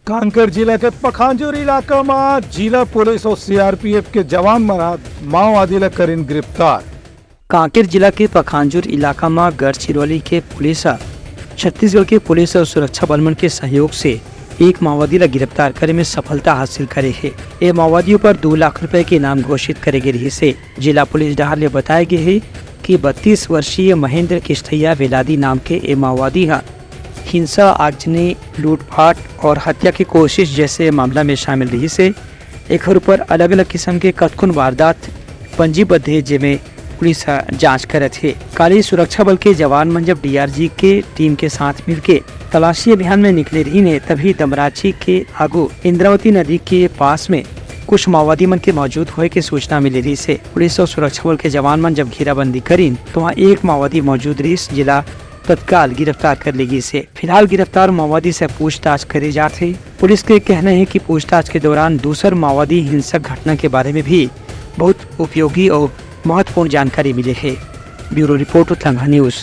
कांकेर जिला के पखांजूर इलाका में जिला पुलिस और सीआरपीएफ के जवान माओवादी करीन गिरफ्तार। कांकेर जिला के पखांजूर इलाका में गढ़चिरौली के पुलिस छत्तीसगढ़ के पुलिस और सुरक्षा बलमन के सहयोग से एक माओवादी गिरफ्तार करे में सफलता हासिल करे है। ये माओवादियों पर 2 लाख रुपए के इनाम घोषित करे गए से जिला पुलिस डहार ले बताया गया है कि 32 वर्षीय महेंद्र किष्ठैया वेलादी नाम के ये माओवादी हिंसा, आगजनी, लूटपाट और हत्या की कोशिश जैसे मामला में शामिल रही से एक ऊपर अलग अलग किस्म के कतकुन वारदात पंजीबद्ध है जिसमें पुलिस जांच करत है। काली सुरक्षा बल के जवान मन जब डीआरजी के टीम के साथ मिलके तलाशी अभियान में निकले रही ने तभी दमराची के आगू इंद्रावती नदी के पास में कुछ माओवादी मन के मौजूद होने की सूचना मिली रही से पुलिस और सुरक्षा बल के जवान मन जब घेराबंदी करी तो वहाँ एक माओवादी मौजूद रही जिला तत्काल गिरफ्तार कर लेगी से। फिलहाल गिरफ्तार माओवादी से पूछताछ करे जाते। पुलिस के कहना है कि पूछताछ के दौरान दूसर माओवादी हिंसक घटना के बारे में भी बहुत उपयोगी और महत्वपूर्ण जानकारी मिली है। Bureau report Uttanga news.